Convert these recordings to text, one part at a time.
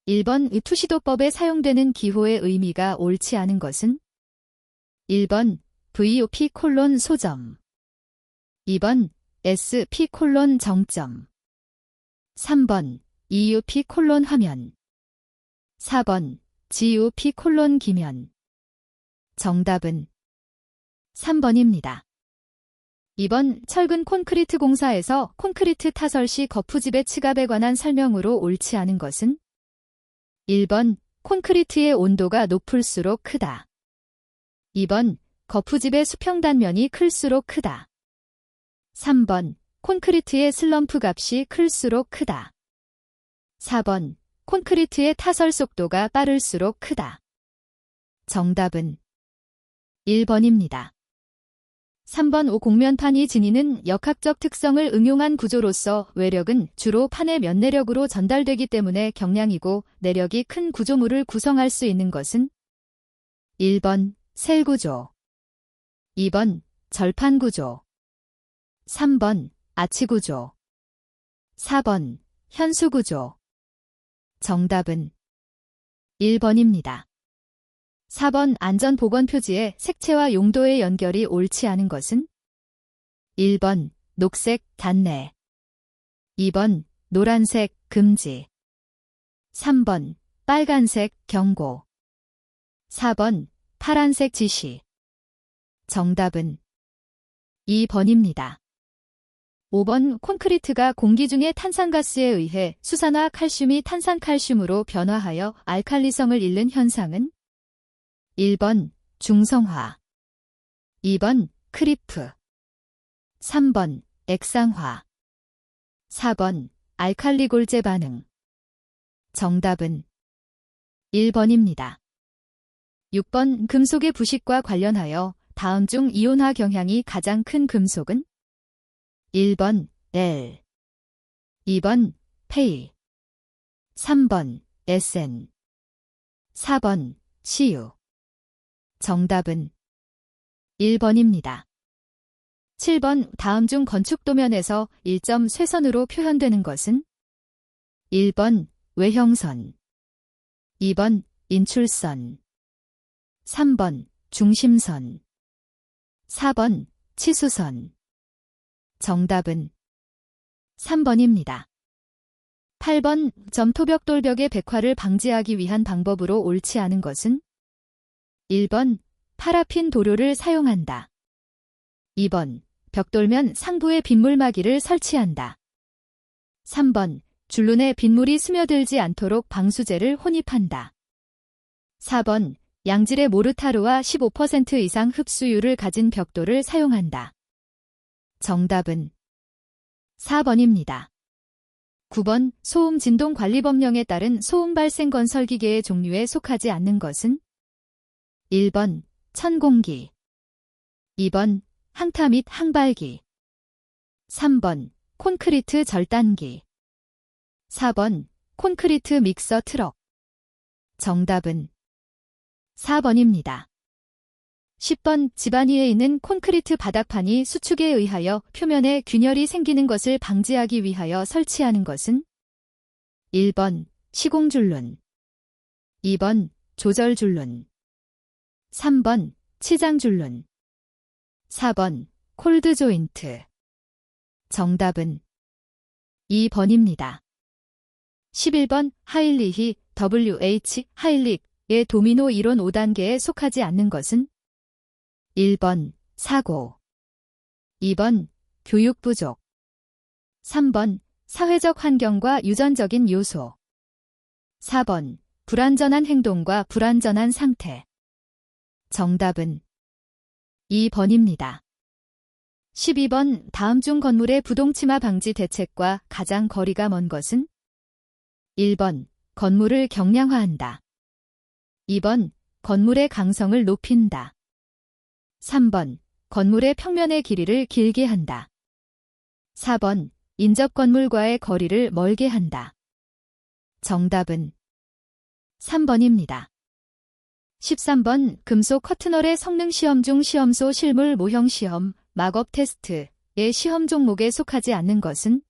1번 투시도법에 사용되는 기호의 의미가 옳지 않은 것은? 1번 VOP 소점 2번 SP 정점 3번 EUP 화면 4번 GUP 기면 정답은 3번입니다. 2번 철근 콘크리트 공사에서 콘크리트 타설 시 거푸집의 치갑에 관한 설명으로 옳지 않은 것은? 1번 콘크리트의 온도가 높을수록 크다. 2번 거푸집의 수평 단면이 클수록 크다. 3번 콘크리트의 슬럼프 값이 클수록 크다. 4번 콘크리트의 타설 속도가 빠를수록 크다. 정답은 1번입니다. 3번 공면판이 지니는 역학적 특성을 응용한 구조로서 외력은 주로 판의 면내력으로 전달되기 때문에 경량이고 내력이 큰 구조물을 구성할 수 있는 것은? 1번 셀구조 2번 절판구조 3번 아치구조 4번 현수구조 정답은 1번입니다. 4번 안전보건 표지의 색채와 용도의 연결이 옳지 않은 것은? 1번 녹색 단내 2번 노란색 금지 3번 빨간색 경고 4번 파란색 지시 정답은 2번입니다. 5번 콘크리트가 공기 중의 탄산가스에 의해 수산화 칼슘이 탄산칼슘으로 변화하여 알칼리성을 잃는 현상은? 1번 중성화 2번 크리프 3번 액상화 4번 알칼리골제 반응 정답은 1번입니다. 6번 금속의 부식과 관련하여 다음 중 이온화 경향이 가장 큰 금속은? 1번 L 2번 페이 3번 SN 4번 CU 정답은 1번입니다. 7번 다음 중 건축 도면에서 일점 쇠선으로 표현되는 것은? 1번 외형선 2번 인출선 3번 중심선 4번 치수선 정답은 3번입니다. 8번 점토벽돌벽의 백화를 방지하기 위한 방법으로 옳지 않은 것은? 1번 파라핀 도료를 사용한다. 2번 벽돌면 상부에 빗물막이를 설치한다. 3번 줄눈에 빗물이 스며들지 않도록 방수제를 혼입한다. 4번 양질의 모르타르와 15% 이상 흡수율을 가진 벽돌을 사용한다. 정답은 4번입니다. 9번 소음 진동 관리 법령에 따른 소음 발생 건설 기계의 종류에 속하지 않는 것은? 1번 천공기 2번 항타 및 항발기 3번 콘크리트 절단기 4번 콘크리트 믹서 트럭 정답은 4번입니다. 10번 집안 위에 있는 콘크리트 바닥판이 수축에 의하여 표면에 균열이 생기는 것을 방지하기 위하여 설치하는 것은? 1번 시공줄눈 2번 조절줄눈 3번 치장줄눈 4번 콜드 조인트 정답은 2번입니다. 11번 하일리히 WH 하일릭의 도미노 이론 5단계에 속하지 않는 것은? 1번 사고 2번 교육 부족 3번 사회적 환경과 유전적인 요소 4번 불완전한 행동과 불완전한 상태 정답은 2번입니다. 12번 다음 중 건물의 부동치마 방지 대책과 가장 거리가 먼 것은? 1번 건물을 경량화한다. 2번 건물의 강성을 높인다. 3번 건물의 평면의 길이를 길게 한다. 4번 인접 건물과의 거리를 멀게 한다. 정답은 3번입니다. 13번 금속 커튼홀의 성능 시험 중 시험소 실물 모형 시험, 막업 테스트의 시험 종목에 속하지 않는 것은?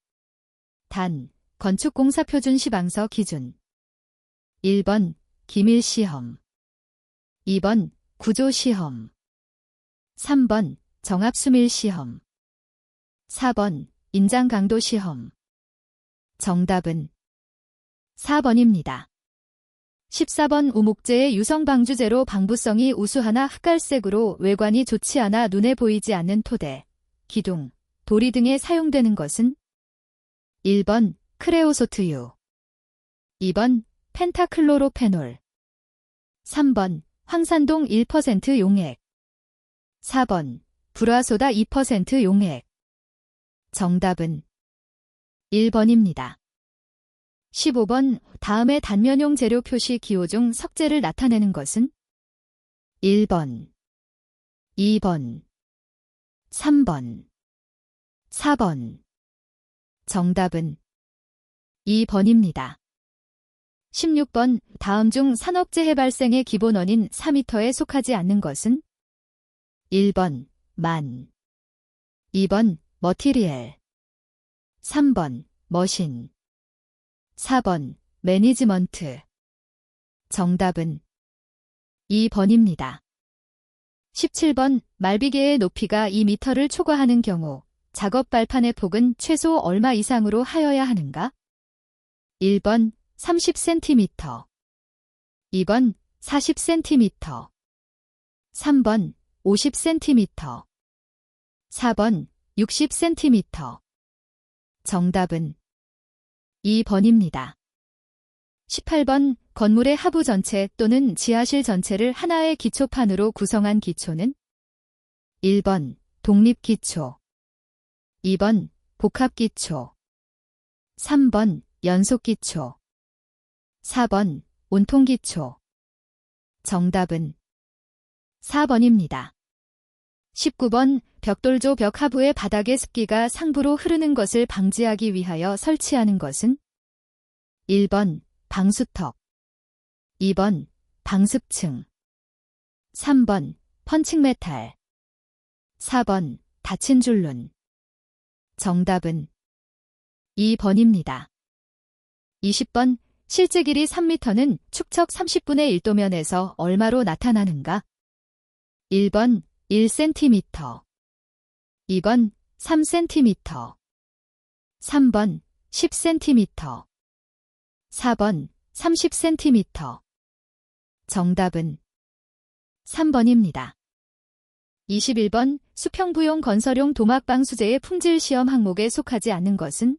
단, 건축공사 표준 시방서 기준 1번 기밀시험, 2번 구조시험, 3번 정합수밀시험, 4번 인장강도시험. 정답은 4번입니다. 14번 우목재의 유성방주재로 방부성이 우수하나 흑갈색으로 외관이 좋지 않아 눈에 보이지 않는 토대, 기둥, 도리 등에 사용되는 것은 1번 크레오소트유, 2번 펜타클로로페놀, 3번 황산동 1% 용액, 4번 불화소다 2% 용액. 정답은 1번입니다. 15번 다음의 단면용 재료 표시 기호 중 석재를 나타내는 것은 1번, 2번, 3번, 4번. 정답은 2번입니다. 16번 다음 중 산업재해 발생의 기본원인 4m에 속하지 않는 것은 1번 만, 2번 머티리얼, 3번 머신, 4번 매니지먼트. 정답은 2번입니다. 17번 말비계의 높이가 2m를 초과하는 경우 작업 발판의 폭은 최소 얼마 이상으로 하여야 하는가? 1번 30cm, 2번 40cm, 3번 50cm, 4번 60cm. 정답은 2번입니다. 18번 건물의 하부 전체 또는 지하실 전체를 하나의 기초판으로 구성한 기초는 1번 독립기초, 2번 복합기초, 3번 연속기초, 4번 온통기초. 정답은 4번입니다. 19번 벽돌조 벽 하부의 바닥의 습기가 상부로 흐르는 것을 방지하기 위하여 설치하는 것은 1번 방수턱, 2번 방습층, 3번 펀칭메탈, 4번 닫힌 줄눈. 정답은 2번입니다. 20번 실제 길이 3m는 축척 30분의 1도면에서 얼마로 나타나는가? 1번 1cm, 2번 3cm, 3번 10cm, 4번 30cm. 정답은 3번입니다. 21번 수평부용 건설용 도막방수제의 품질시험 항목에 속하지 않는 것은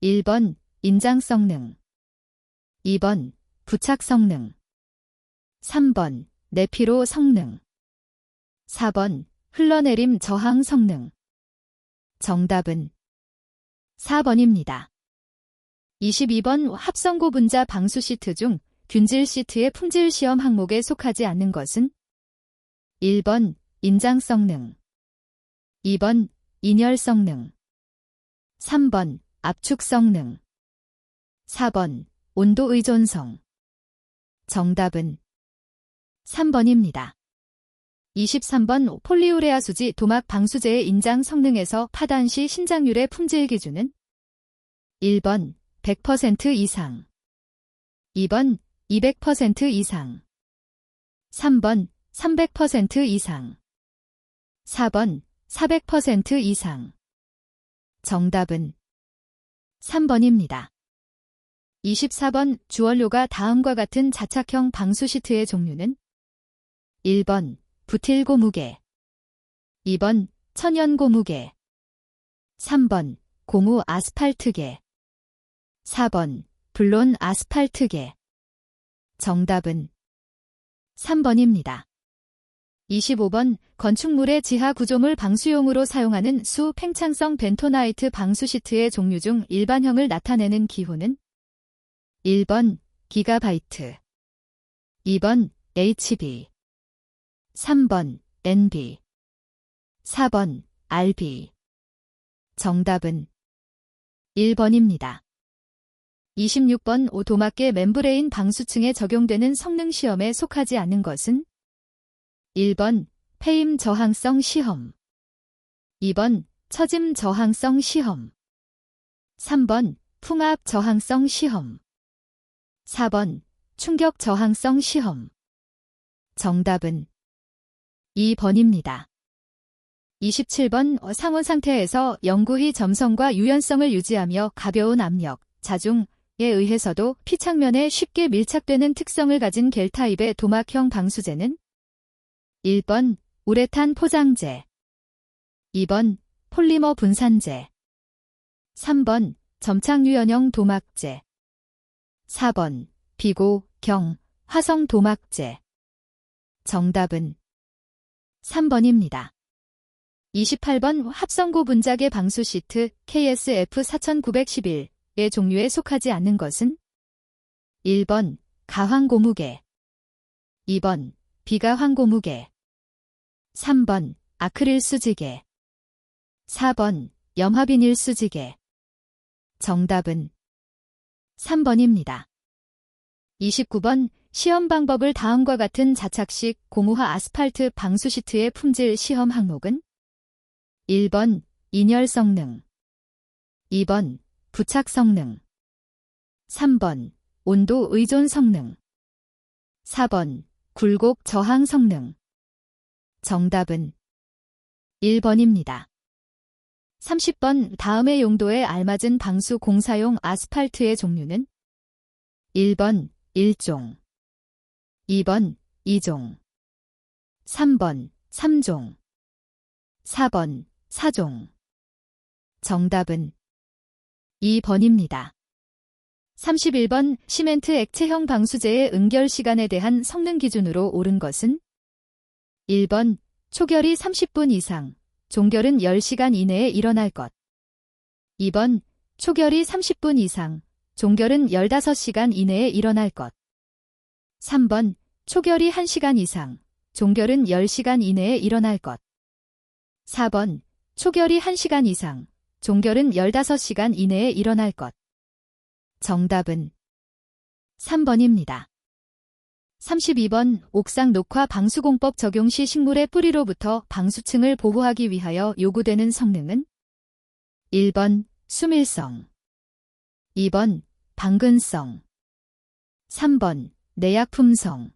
1번 인장성능, 2번 부착성능, 3번 내피로 성능, 4번 흘러내림 저항 성능. 정답은 4번입니다. 22번 합성고분자 방수 시트 중 균질 시트의 품질 시험 항목에 속하지 않는 것은 1번 인장 성능, 2번 인열 성능, 3번 압축 성능, 4번 온도 의존성. 정답은 3번입니다. 23번 폴리우레아 수지 도막 방수제의 인장 성능에서 파단 시 신장률의 품질 기준은 1번 100% 이상, 2번 200% 이상, 3번 300% 이상, 4번 400% 이상. 정답은 3번입니다. 24번 주원료가 다음과 같은 자착형 방수 시트의 종류는 1번 부틸고무계, 2번 천연고무계, 3번 고무 아스팔트계, 4번 불론 아스팔트계. 정답은 3번입니다. 25번 건축물의 지하 구조물 방수용으로 사용하는 수 팽창성 벤토나이트 방수 시트의 종류 중 일반형을 나타내는 기호는 1번 기가바이트, 2번 HB, 3번 NB, 4번 RB. 정답은 1번입니다. 26번 오도막계 멤브레인 방수층에 적용되는 성능 시험에 속하지 않는 것은 1번 폐임 저항성 시험, 2번 처짐 저항성 시험, 3번 풍압 저항성 시험, 4번 충격 저항성 시험. 정답은 2번입니다. 27번 상온 상태에서 영구히 점성과 유연성을 유지하며 가벼운 압력, 자중에 의해서도 피창면에 쉽게 밀착되는 특성을 가진 겔 타입의 도막형 방수제는 1번 우레탄 포장재, 2번 폴리머 분산재, 3번 점착유연형 도막재, 4번 비고, 경, 화성 도막재. 정답은 3번입니다. 28번 합성고 분자계 방수 시트 KSF 4911의 종류에 속하지 않는 것은 1번 가황고무계, 2번 비가황고무계, 3번 아크릴 수지계, 4번 염화비닐 수지계. 정답은 3번입니다. 29번 시험 방법을 다음과 같은 자착식 고무화 아스팔트 방수 시트의 품질 시험 항목은 1번 인열 성능, 2번 부착 성능, 3번 온도 의존 성능, 4번 굴곡 저항 성능. 정답은 1번입니다. 30번 다음의 용도에 알맞은 방수 공사용 아스팔트의 종류는 1번 1종, 2번 2종, 3번 3종, 4번 4종. 정답은 2번입니다. 31번 시멘트 액체형 방수제의 응결 시간에 대한 성능 기준으로 옳은 것은 1번 초결이 30분 이상, 종결은 10시간 이내에 일어날 것. 2번 초결이 30분 이상, 종결은 15시간 이내에 일어날 것. 3번 초결이 1시간 이상, 종결은 10시간 이내에 일어날 것. 4번 초결이 1시간 이상, 종결은 15시간 이내에 일어날 것. 정답은 3번입니다. 32번 옥상 녹화 방수공법 적용 시 식물의 뿌리로부터 방수층을 보호하기 위하여 요구되는 성능은 1번 수밀성, 2번 방근성, 3번 내약품성,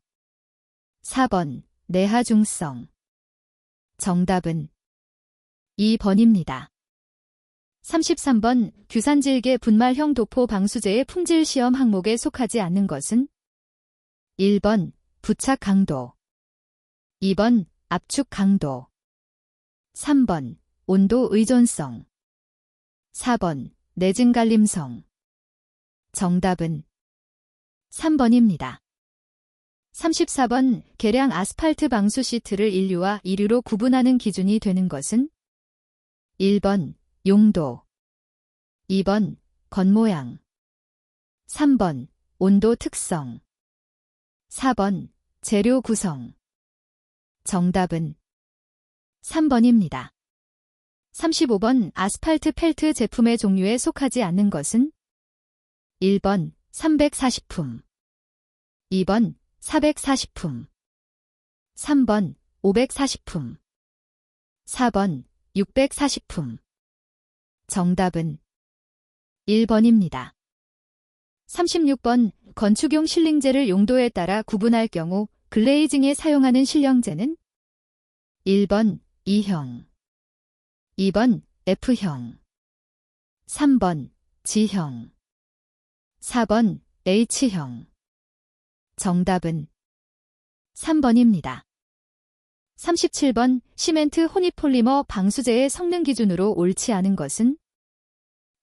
4번 내하중성. 정답은 2번입니다. 33번 규산질계 분말형 도포 방수제의 품질 시험 항목에 속하지 않는 것은 1번 부착 강도, 2번 압축 강도, 3번 온도 의존성, 4번 내증 갈림성. 정답은 3번입니다. 34번 계량 아스팔트 방수 시트를 1류와 2류로 구분하는 기준이 되는 것은 1번 용도, 2번 겉모양, 3번 온도 특성, 4번 재료 구성. 정답은 3번입니다. 35번 아스팔트 펠트 제품의 종류에 속하지 않는 것은 1번 340품, 2번 440품, 3번 540품, 4번 640품. 정답은 1번입니다. 36번 건축용 실링제를 용도에 따라 구분할 경우 글레이징에 사용하는 실령제는 1번 E형, 2번 F형, 3번 G형, 4번 H형. 정답은 3번입니다. 37번 시멘트 혼입폴리머 방수제의 성능 기준으로 옳지 않은 것은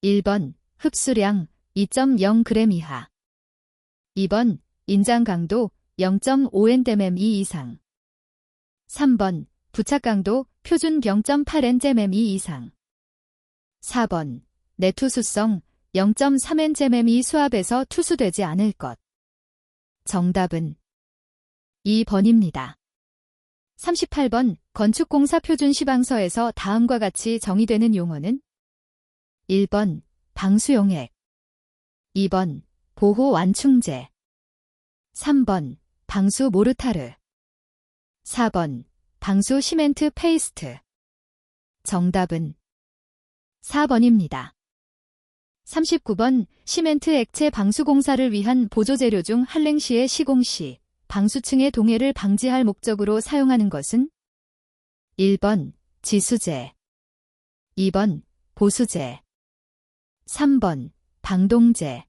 1번 흡수량 2.0g 이하, 2번 인장 강도 0.5Nm 이상, 3번 부착 강도 표준 0.8Nm 이상, 4번 내투수성 0.3Nm 수압에서 투수되지 않을 것. 정답은 2번입니다. 38번 건축공사 표준 시방서에서 다음과 같이 정의되는 용어는 1번 방수용액, 2번 보호 완충제, 3번 방수 모르타르, 4번 방수 시멘트 페이스트. 정답은 4번입니다. 39번 시멘트 액체 방수공사를 위한 보조재료 중 한랭시의 시공시, 방수층의 동해를 방지할 목적으로 사용하는 것은? 1번 지수제, 2번 보수제, 3번 방동제,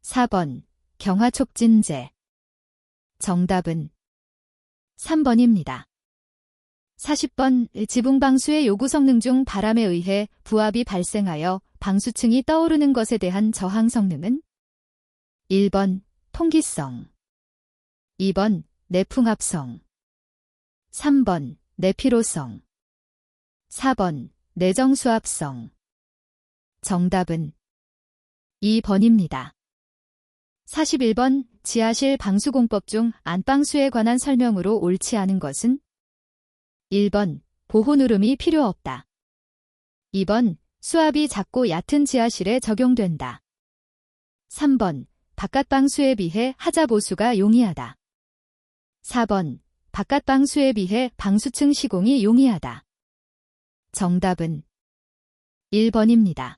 4번 경화촉진제. 정답은 3번입니다. 40번 지붕방수의 요구 성능 중 바람에 의해 부압이 발생하여 방수층이 떠오르는 것에 대한 저항 성능은? 1번 통기성, 2번 내풍합성, 3번 내피로성, 4번 내정수압성. 정답은 2번입니다. 41번 지하실 방수공법 중 안방수에 관한 설명으로 옳지 않은 것은? 1번 보호누름이 필요 없다. 2번 수압이 작고 얕은 지하실에 적용된다. 3번 바깥방수에 비해 하자보수가 용이하다. 4번 바깥방수에 비해 방수층 시공이 용이하다. 정답은 1번입니다.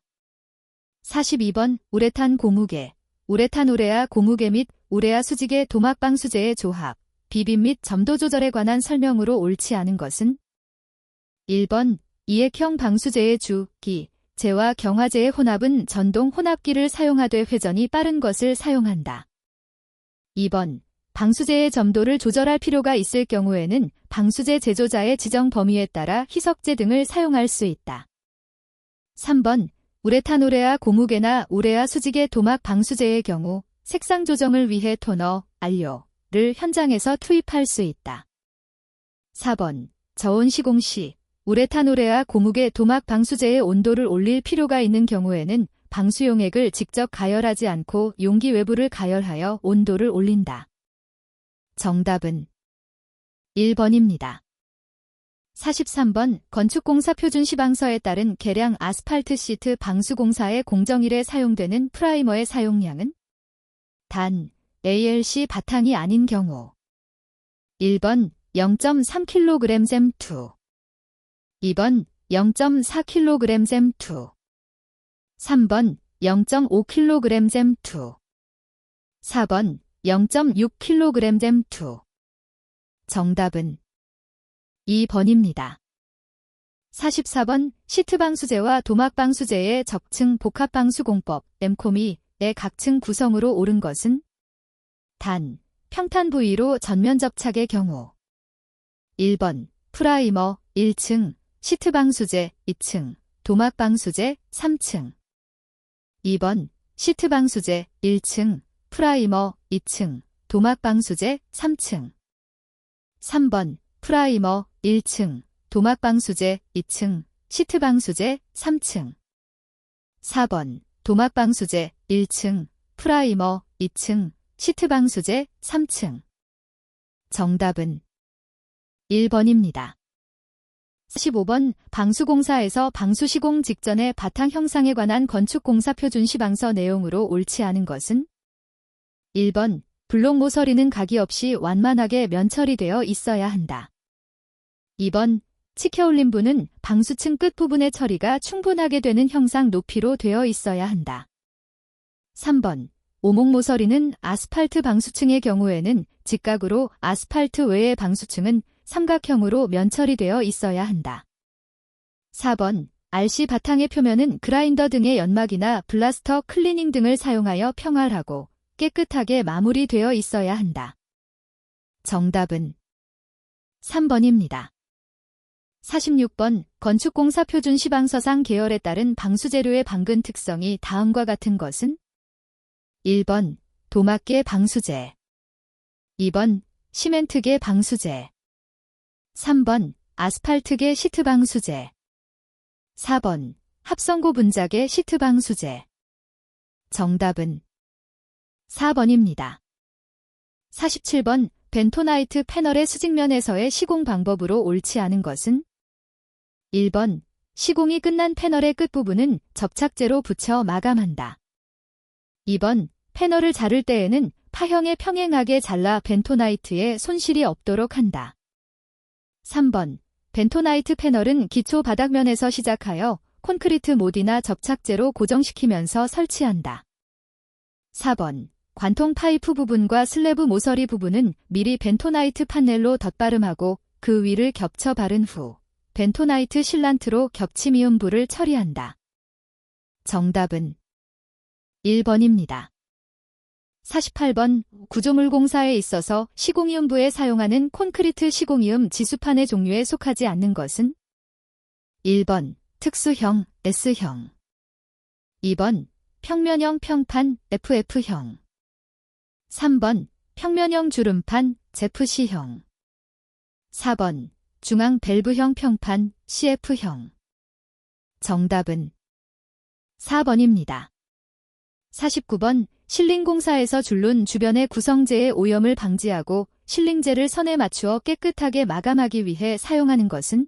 42번 우레탄 고무계, 우레탄 우레아 고무계 및 우레아 수직의 도막방수제의 조합, 비빔 및 점도 조절에 관한 설명으로 옳지 않은 것은? 1번 이액형 방수제의 주, 기, 제와 경화제의 혼합은 전동 혼합기를 사용하되 회전이 빠른 것을 사용한다. 2번 방수제의 점도를 조절할 필요가 있을 경우에는 방수제 제조자의 지정 범위에 따라 희석제 등을 사용할 수 있다. 3번 우레탄 우레아 고무계나 우레아 수직의 도막 방수제의 경우 색상 조정을 위해 토너, 안료를 현장에서 투입할 수 있다. 4번 저온 시공 시 우레탄 우레아 고무계 도막 방수제의 온도를 올릴 필요가 있는 경우에는 방수용액을 직접 가열하지 않고 용기 외부를 가열하여 온도를 올린다. 정답은 1번입니다. 43번 건축공사 표준시방서에 따른 계량 아스팔트 시트 방수공사의 공정일에 사용되는 프라이머의 사용량은? 단 ALC 바탕이 아닌 경우 1번 0.3kg 잼2, 2번 0.4kg 잼2, 3번 0.5kg 잼2, 4번 0.6kg 잼2. 정답은 2번입니다. 44번 시트방수제와 도막방수제의 적층 복합방수공법 엠코미의 각층 구성으로 옳은 것은? 단 평탄 부위로 전면 접착의 경우 1번 프라이머 1층, 시트방수제 2층, 도막방수제 3층. 2번 시트방수제 1층, 프라이머 2층, 도막방수제 3층. 3번 프라이머 1층, 도막방수제 2층, 시트방수제 3층. 4번 도막방수제 1층, 프라이머 2층, 시트방수제 3층. 정답은 1번입니다. 15번 방수공사에서 방수시공 직전의 바탕 형상에 관한 건축공사 표준시방서 내용으로 옳지 않은 것은? 1번 블록 모서리는 각이 없이 완만하게 면처리되어 있어야 한다. 2번 치켜올린 부는 방수층 끝부분의 처리가 충분하게 되는 형상 높이로 되어 있어야 한다. 3번 오목 모서리는 아스팔트 방수층의 경우에는 직각으로, 아스팔트 외의 방수층은 삼각형으로 면처리되어 있어야 한다. 4번 RC 바탕의 표면은 그라인더 등의 연막이나 블라스터 클리닝 등을 사용하여 평활하고 깨끗하게 마무리되어 있어야 한다. 정답은 3번입니다. 46번 건축공사 표준시방서상 계열에 따른 방수재료의 방근 특성이 다음과 같은 것은? 1번 도막계 방수재, 2번 시멘트계 방수재, 3번 아스팔트계 시트 방수재, 4번 합성고 분자계 시트 방수재. 정답은 4번입니다. 47번 벤토나이트 패널의 수직면에서의 시공 방법으로 옳지 않은 것은? 1번 시공이 끝난 패널의 끝부분은 접착제로 붙여 마감한다. 2번 패널을 자를 때에는 파형에 평행하게 잘라 벤토나이트에 손실이 없도록 한다. 3번 벤토나이트 패널은 기초 바닥면에서 시작하여 콘크리트 모디나 접착제로 고정시키면서 설치한다. 4번. 관통 파이프 부분과 슬래브 모서리 부분은 미리 벤토나이트 판넬로 덧바름하고 그 위를 겹쳐 바른 후 벤토나이트 실란트로 겹침이음부를 처리한다. 정답은 1번입니다. 48번. 구조물 공사에 있어서 시공이음부에 사용하는 콘크리트 시공이음 지수판의 종류에 속하지 않는 것은? 1번. 특수형, S형. 2번. 평면형 평판, FF형. 3번. 평면형 주름판, ZC형. 4번. 중앙 밸브형 평판, CF형. 정답은 4번입니다. 49번. 실링 공사에서 줄눈 주변의 구성재의 오염을 방지하고 실링재를 선에 맞추어 깨끗하게 마감하기 위해 사용하는 것은?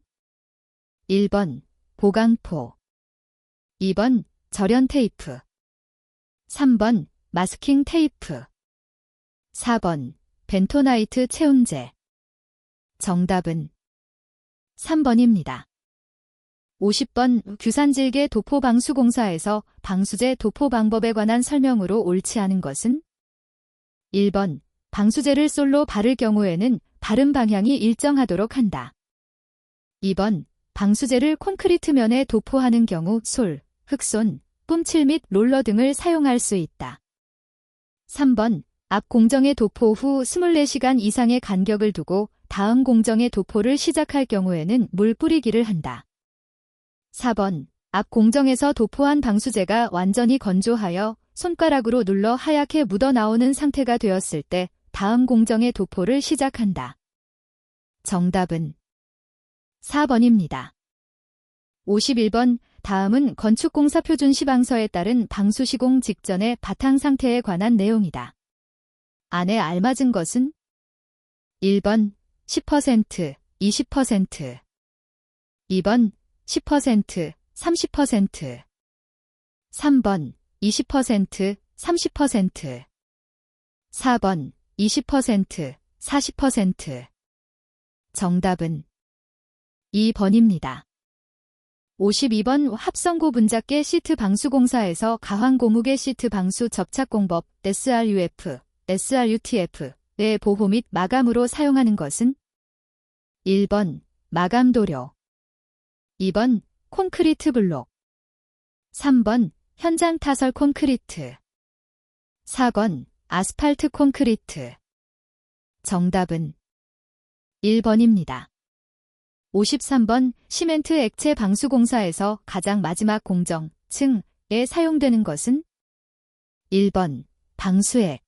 1번. 보강포. 2번. 절연 테이프. 3번. 마스킹 테이프. 4번. 벤토나이트 체온제. 정답은 3번입니다. 50번. 규산질개 도포 방수 공사에서 방수제 도포 방법에 관한 설명으로 옳지 않은 것은? 1번. 방수제를 솔로 바를 경우에는 바름 방향이 일정하도록 한다. 2번. 방수제를 콘크리트 면에 도포하는 경우 솔, 흑손, 뿜칠 및 롤러 등을 사용할 수 있다. 3번. 앞 공정의 도포 후 24시간 이상의 간격을 두고 다음 공정의 도포를 시작할 경우에는 물 뿌리기를 한다. 4번. 앞 공정에서 도포한 방수제가 완전히 건조하여 손가락으로 눌러 하얗게 묻어나오는 상태가 되었을 때 다음 공정의 도포를 시작한다. 정답은 4번입니다. 51번. 다음은 건축공사 표준 시방서에 따른 방수 시공 직전의 바탕 상태에 관한 내용이다. 안에 알맞은 것은? 1번. 10%, 20%. 2번. 10%, 30%. 3번. 20%, 30%. 4번. 20%, 40%. 정답은 2번입니다. 52번. 합성고 분자계 시트 방수 공사에서 가황 고무계 시트 방수 접착 공법 SRUF, SRUTF의 보호 및 마감으로 사용하는 것은? 1번. 마감 도료. 2번. 콘크리트 블록. 3번. 현장 타설 콘크리트. 4번. 아스팔트 콘크리트. 정답은 1번입니다. 53번. 시멘트 액체 방수 공사에서 가장 마지막 공정, 층에 사용되는 것은? 1번. 방수액.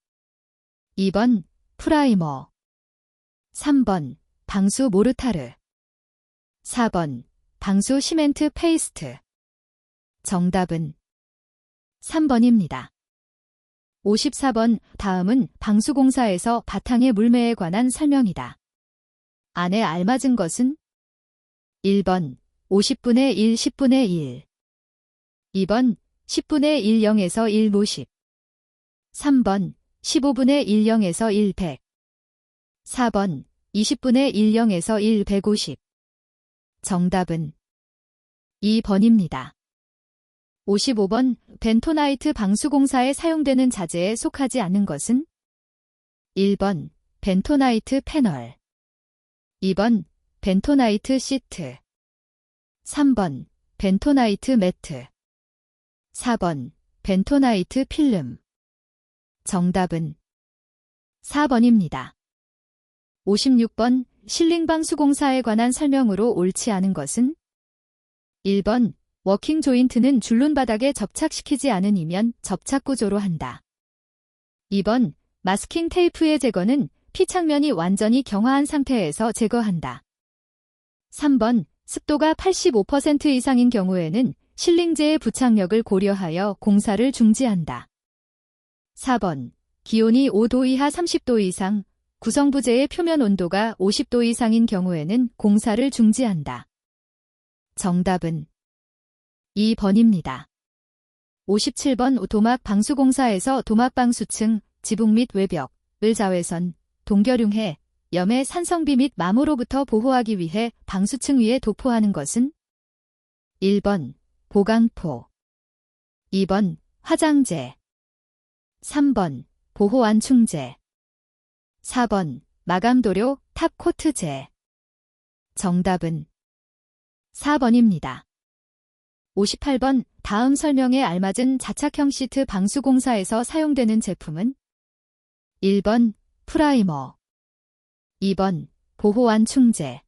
2번. 프라이머. 3번. 방수 모르타르. 4번. 방수 시멘트 페이스트. 정답은 3번입니다. 54번. 다음은 방수공사에서 바탕의 물매에 관한 설명이다. 안에 알맞은 것은? 1번. 50분의 1, 10분의 1. 2번. 10분의 1, 0에서 1, 50. 3번. 15분의 1, 0에서 1, 100. 4번. 20분의 1, 0에서 1, 150. 정답은 2번입니다. 55번. 벤토나이트 방수공사에 사용되는 자재에 속하지 않는 것은? 1번. 벤토나이트 패널. 2번. 벤토나이트 시트. 3번. 벤토나이트 매트. 4번. 벤토나이트 필름. 정답은 4번입니다. 56번. 실링방수공사에 관한 설명으로 옳지 않은 것은? 1번. 워킹 조인트는 줄눈 바닥에 접착시키지 않으면 접착 구조로 한다. 2번. 마스킹 테이프의 제거는 피착면이 완전히 경화한 상태에서 제거한다. 3번. 습도가 85% 이상인 경우에는 실링제의 부착력을 고려하여 공사를 중지한다. 4번. 기온이 5도 이하 30도 이상, 구성부재의 표면 온도가 50도 이상인 경우에는 공사를 중지한다. 정답은 2번입니다. 57번. 도막 방수공사에서 도막방수층, 지붕 및 외벽을 자외선, 동결융해, 염해 산성비 및 마모로부터 보호하기 위해 방수층 위에 도포하는 것은? 1번. 보강포. 2번 화장제. 3번 보호완충제. 4번 마감도료 탑코트제. 정답은 4번입니다. 58번 다음 설명에 알맞은 자착형 시트 방수공사에서 사용되는 제품은 1번 프라이머. 2번 보호완충제.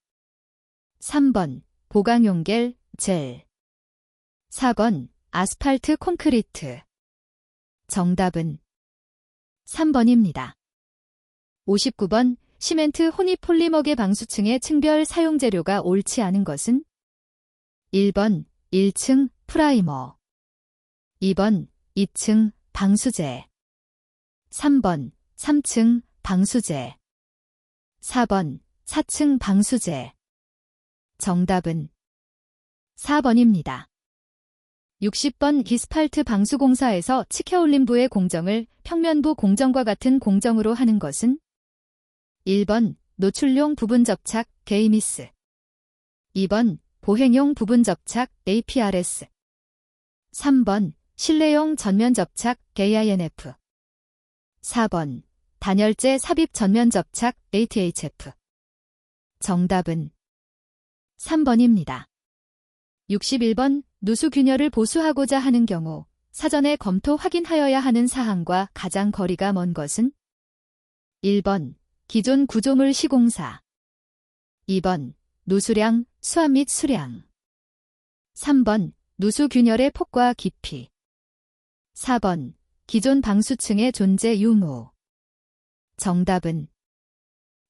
3번 보강용겔 젤. 4번 아스팔트 콘크리트. 정답은 3번입니다. 59번 시멘트 혼입폴리머계 방수층의 층별 사용재료가 옳지 않은 것은 1번 1층 프라이머. 2번 2층 방수제. 3번 3층 방수제. 4번 4층 방수제. 정답은 4번입니다. 60번 기스팔트 방수공사에서 치켜올림부의 공정을 평면부 공정과 같은 공정으로 하는 것은 1번 노출용 부분 접착 게이미스. 2번 보행용 부분 접착 APRS. 3번 실내용 전면 접착 GAINF. 4번 단열재 삽입 전면 접착 ATHF. 정답은 3번입니다. 61번 누수 균열을 보수하고자 하는 경우 사전에 검토 확인하여야 하는 사항과 가장 거리가 먼 것은 1번 기존 구조물 시공사. 2번 누수량, 수압 및 수량. 3번 누수 균열의 폭과 깊이. 4번 기존 방수층의 존재 유무. 정답은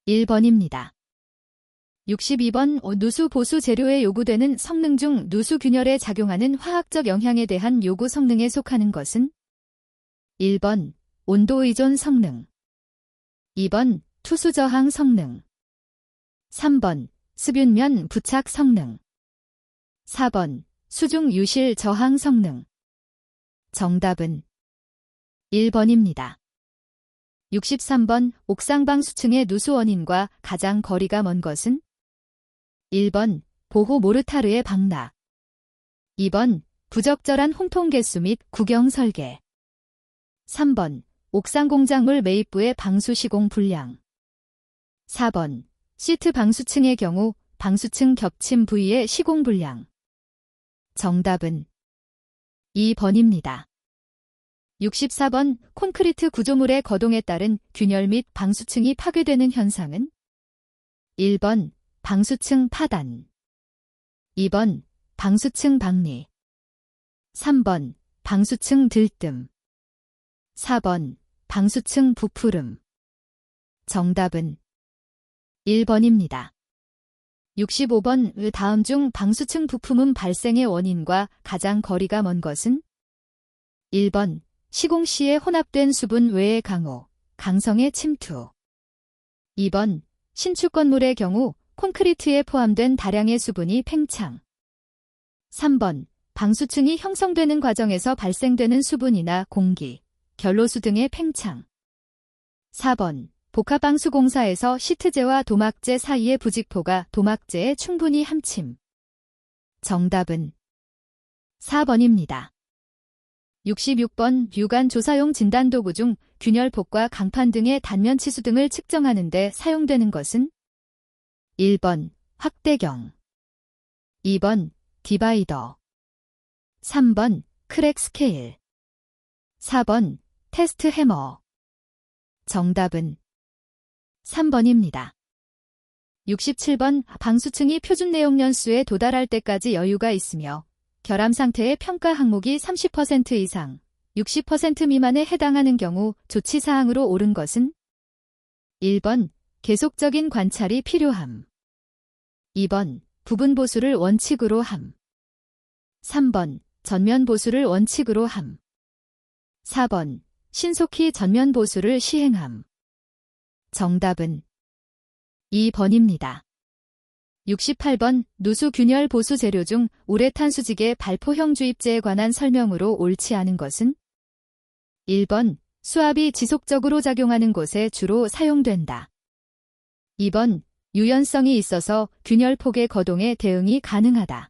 1번입니다. 62번 누수 보수 재료에 요구되는 성능 중 누수 균열에 작용하는 화학적 영향에 대한 요구 성능에 속하는 것은 1번 온도 의존 성능. 2번 투수 저항 성능. 3번 습윤면 부착 성능. 4번 수중 유실 저항 성능. 정답은 1번입니다. 63번 옥상 방수층의 누수 원인과 가장 거리가 먼 것은 1번 보호 모르타르의 방락. 2번 부적절한 홍통 개수 및 구경 설계. 3번 옥상 공작물 매입부의 방수 시공 불량. 4번 시트 방수층의 경우 방수층 겹침 부위의 시공 불량. 정답은 2번입니다. 64번 콘크리트 구조물의 거동에 따른 균열 및 방수층이 파괴되는 현상은 1번 방수층 파단. 2번 방수층 박리. 3번 방수층 들뜸. 4번 방수층 부푸름. 정답은 1번입니다. 65번 다음 중 방수층 부품음 발생의 원인과 가장 거리가 먼 것은 1번 시공 시에 혼합된 수분 외의 강호, 강성의 침투. 2번 신축 건물의 경우 콘크리트에 포함된 다량의 수분이 팽창. 3번 방수층이 형성되는 과정에서 발생되는 수분이나 공기, 결로수 등의 팽창. 4번 복합방수공사에서 시트재와 도막재 사이의 부직포가 도막재에 충분히 함침. 정답은 4번입니다. 66번 유관 조사용 진단도구 중 균열폭과 강판 등의 단면 치수 등을 측정하는 데 사용되는 것은 1번 확대경. 2번 디바이더. 3번 크랙 스케일. 4번 테스트 해머. 정답은 3번입니다. 67번 방수층이 표준 내용 연수에 도달할 때까지 여유가 있으며 결함 상태의 평가 항목이 30% 이상, 60% 미만에 해당하는 경우 조치사항으로 옳은 것은 1번 계속적인 관찰이 필요함. 2번 부분 보수를 원칙으로 함. 3번 전면 보수를 원칙으로 함. 4번 신속히 전면 보수를 시행함. 정답은 2번입니다. 68번 누수 균열 보수 재료 중 우레탄 수직의 발포형 주입제에 관한 설명으로 옳지 않은 것은 1번 수압이 지속적으로 작용하는 곳에 주로 사용된다. 2번 유연성이 있어서 균열폭의 거동에 대응이 가능하다.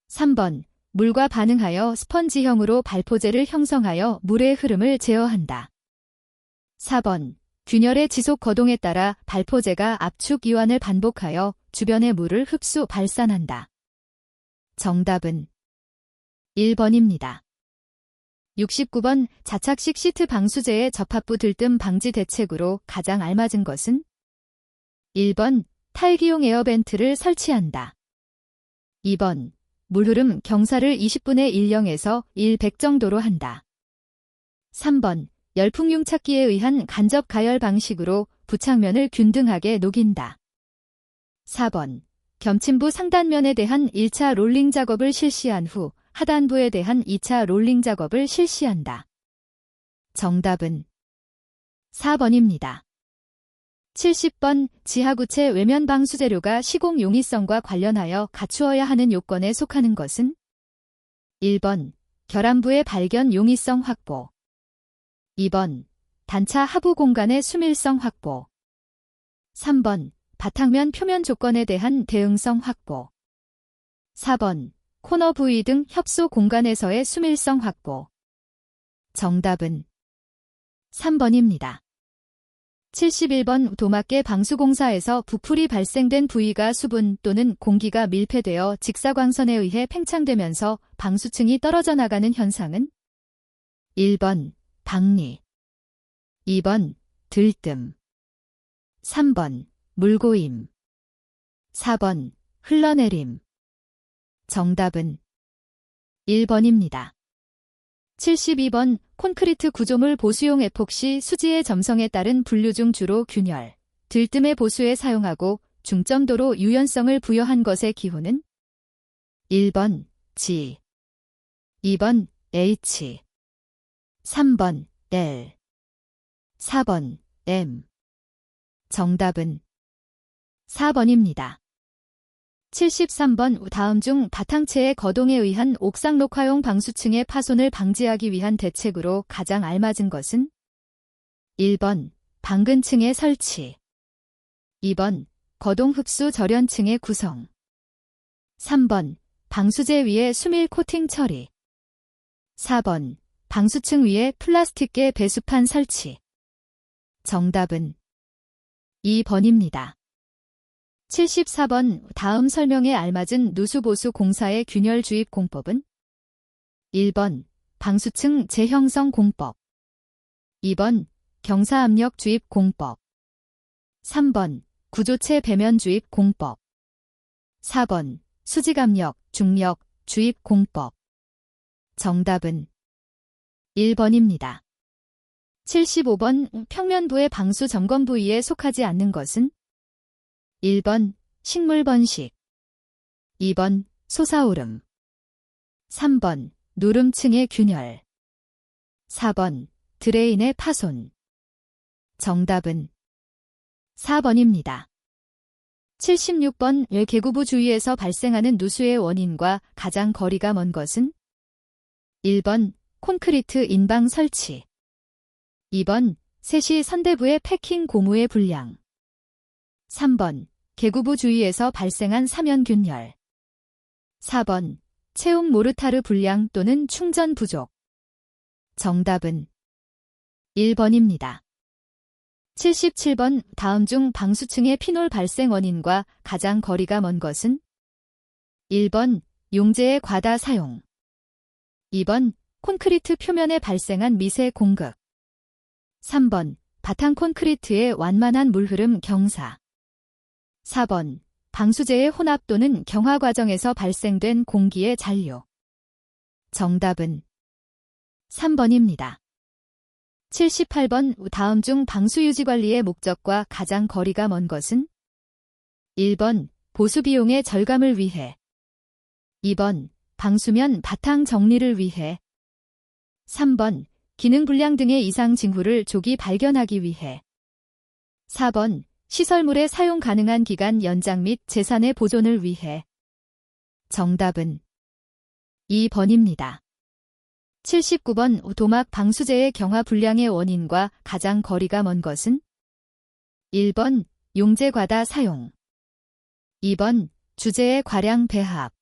3번 물과 반응하여 스펀지형으로 발포제를 형성하여 물의 흐름을 제어한다. 4번. 균열의 지속 거동에 따라 발포제가 압축 이완을 반복하여 주변의 물을 흡수 발산한다. 정답은 1번입니다. 69번. 자착식 시트 방수제의 접합부 들뜸 방지 대책으로 가장 알맞은 것은? 1번. 탈기용 에어벤트를 설치한다. 2번. 물흐름 경사를 20분의 1,0에서 1,100 정도로 한다. 3번. 열풍융착기에 의한 간접 가열 방식으로 부착면을 균등하게 녹인다. 4번. 겸침부 상단면에 대한 1차 롤링 작업을 실시한 후 하단부에 대한 2차 롤링 작업을 실시한다. 정답은 4번입니다. 70번. 지하구체 외면 방수재료가 시공 용이성과 관련하여 갖추어야 하는 요건에 속하는 것은? 1번. 결함부의 발견 용이성 확보. 2번. 단차 하부 공간의 수밀성 확보. 3번. 바탕면 표면 조건에 대한 대응성 확보. 4번. 코너 부위 등 협소 공간에서의 수밀성 확보. 정답은 3번입니다. 71번. 도막계 방수공사에서 부풀이 발생된 부위가 수분 또는 공기가 밀폐되어 직사광선에 의해 팽창되면서 방수층이 떨어져 나가는 현상은? 1번. 박리. 2번. 들뜸. 3번. 물고임. 4번. 흘러내림. 정답은 1번입니다. 72번. 콘크리트 구조물 보수용 에폭시 수지의 점성에 따른 분류 중 주로 균열, 들뜸의 보수에 사용하고 중점도로 유연성을 부여한 것의 기호는? 1번. G. 2번. H. 3번. L. 4번. M. 정답은 4번입니다. 73번. 다음 중 바탕체의 거동에 의한 옥상 녹화용 방수층의 파손을 방지하기 위한 대책으로 가장 알맞은 것은? 1번. 방근층의 설치. 2번. 거동 흡수 절연층의 구성. 3번. 방수제 위에 수밀 코팅 처리. 4번. 방수층 위에 플라스틱계 배수판 설치. 정답은 2번입니다. 74번. 다음 설명에 알맞은 누수보수 공사의 균열 주입 공법은? 1번. 방수층 재형성 공법. 2번. 경사압력 주입 공법. 3번. 구조체 배면 주입 공법. 4번. 수직압력, 중력, 주입 공법. 정답은 1번입니다. 75번. 평면부의 방수 점검 부위에 속하지 않는 것은? 1번. 식물 번식. 2번. 솟아오름. 3번. 누름층의 균열. 4번. 드레인의 파손. 정답은 4번입니다. 76번. 계구부 주위에서 발생하는 누수의 원인과 가장 거리가 먼 것은? 1번. 콘크리트 인방 설치. 2번. 세시 선대부의 패킹 고무의 불량. 3번. 계구부 주위에서 발생한 사면균열. 4번. 체움 모르타르 불량 또는 충전 부족. 정답은 1번입니다. 77번. 다음 중 방수층의 피놀 발생 원인과 가장 거리가 먼 것은? 1번. 용제의 과다 사용. 2번. 콘크리트 표면에 발생한 미세 공극. 3번. 바탕 콘크리트의 완만한 물흐름 경사. 4번. 방수제의 혼합 또는 경화 과정에서 발생된 공기의 잔류. 정답은 3번입니다. 78번. 다음 중 방수유지관리의 목적과 가장 거리가 먼 것은? 1번. 보수비용의 절감을 위해. 2번. 방수면 바탕 정리를 위해. 3번. 기능불량 등의 이상 징후를 조기 발견하기 위해. 4번. 시설물의 사용 가능한 기간 연장 및 재산의 보존을 위해. 정답은 2번입니다. 79번. 도막 방수제의 경화 불량의 원인과 가장 거리가 먼 것은? 1번. 용제 과다 사용. 2번. 주제의 과량 배합.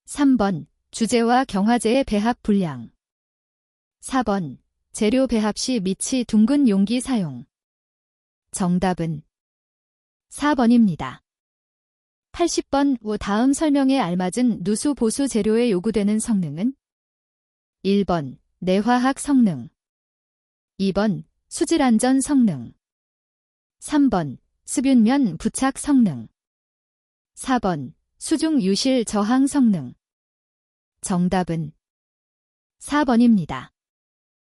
3번. 주재와 경화제의 배합 분량. 4번 재료 배합 시 밑이 둥근 용기 사용. 정답은 4번입니다. 80번 다음 설명에 알맞은 누수 보수 재료에 요구되는 성능은 1번 내화학 성능, 2번 수질 안전 성능, 3번 습윤면 부착 성능, 4번 수중 유실 저항 성능. 정답은 4번입니다.